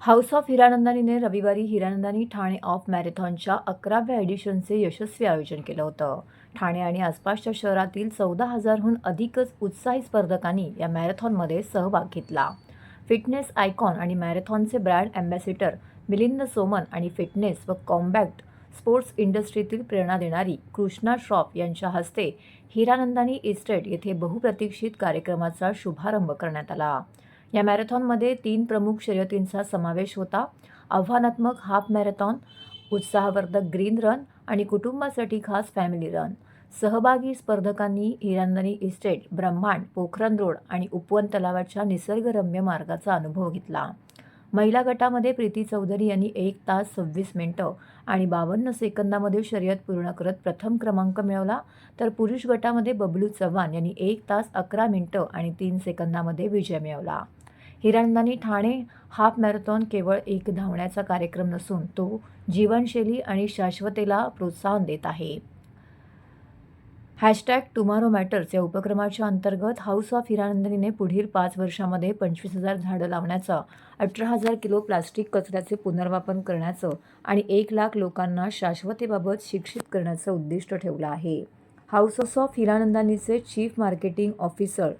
House of हिरानंदानीने रविवारी Hiranandani Thane of मॅरेथॉनच्या 11व्या एडिशनचे यशस्वी आयोजन केलं होतं. ठाणे आणि आसपासच्या शहरातील 14,000हून अधिकच उत्साही स्पर्धकांनी या मॅरेथॉनमध्ये सहभाग घेतला. फिटनेस आयकॉन आणि मॅरेथॉनचे ब्रँड अँबॅसिडर मिलिंद सोमन आणि फिटनेस व कॉम्बॅक्ट स्पोर्ट्स इंडस्ट्रीतील प्रेरणा देणारी कृष्णा श्रॉफ यांच्या हस्ते हिरानंदानी इस्टेट येथे बहुप्रतीक्षित कार्यक्रमाचा शुभारंभ करण्यात आला. या मॅरेथॉनमध्ये 3 प्रमुख शर्यतींचा समावेश होता: आव्हानात्मक हाफ मॅरेथॉन, उत्साहवर्धक ग्रीन रन आणि कुटुंबासाठी खास फॅमिली रन. सहभागी स्पर्धकांनी हिरानंदानी इस्टेट, ब्रह्मांड, पोखरण रोड आणि उपवन तलावाच्या निसर्गरम्य मार्गाचा अनुभव घेतला. महिला गटामध्ये प्रीती चौधरी यांनी 1 तास 26 मिनिटं आणि 52 सेकंदामध्ये शर्यत पूर्ण करत प्रथम क्रमांक मिळवला, तर पुरुष गटामध्ये बबलू चव्हाण यांनी 1 तास 11 मिनिटं आणि 3 सेकंदामध्ये विजय मिळवला. हिरानंदानी ठाणे हाफ मॅरेथॉन केवळ एक धावण्याचा कार्यक्रम नसून तो जीवनशैली आणि शाश्वतेला प्रोत्साहन देत आहे. #टुमारो मॅटर्स या उपक्रमाच्या अंतर्गत हाऊस ऑफ हिरानंदानीने पुढील 5 वर्षांमध्ये 25,000 झाडं लावण्याचं, 18,000 किलो प्लास्टिक कचऱ्याचे पुनर्वापर करण्याचं आणि 1,00,000 लोकांना शाश्वतेबाबत शिक्षित करण्याचं उद्दिष्ट ठेवलं आहे. हाऊस ऑफ हिरानंदानीचे chief marketing officer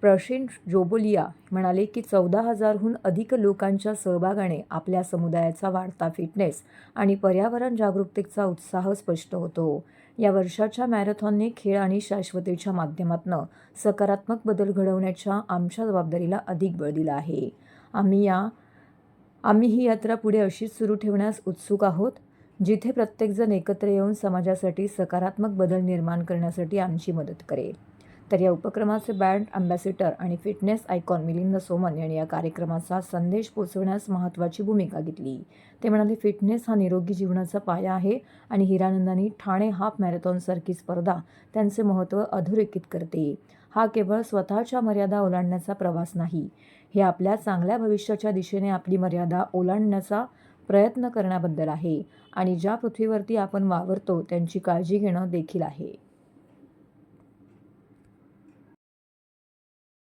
Prashin Jobolia म्हणाले की 14,000हून अधिक लोकांच्या सहभागाने आपल्या समुदायाचा वाढता फिटनेस आणि पर्यावरण जागरूकतेचा उत्साह स्पष्ट होतो. या वर्षाच्या मॅरेथॉनने खेळ आणि शाश्वतेच्या माध्यमातून सकारात्मक बदल घडवण्याच्या आमच्या जबाबदारीला अधिक बळ दिलं आहे. आम्ही ही यात्रा पुढे अशीच सुरू ठेवण्यास उत्सुक आहोत, जिथे प्रत्येकजण एकत्र येऊन समाजासाठी सकारात्मक बदल निर्माण करण्यासाठी आमची मदत करेल. तर या उपक्रमाचे ब्रँड अँबॅसिडर आणि फिटनेस आयकॉन मिलिंद सोमन यांनी या कार्यक्रमाचा संदेश पोहोचवण्यास महत्त्वाची भूमिका घेतली. ते म्हणाले, फिटनेस हा निरोगी जीवनाचा पाया आहे आणि हिरानंदानी ठाणे हाफ मॅरेथॉनसारखी स्पर्धा त्यांचे महत्त्व अधोरेखित करते. हा केवळ स्वतःच्या मर्यादा ओलांडण्याचा प्रवास नाही, हे आपल्या चांगल्या भविष्याच्या दिशेने आपली मर्यादा ओलांडण्याचा प्रयत्न करण्याबद्दल आहे आणि ज्या पृथ्वीवरती आपण वावरतो त्यांची काळजी घेणं देखील आहे.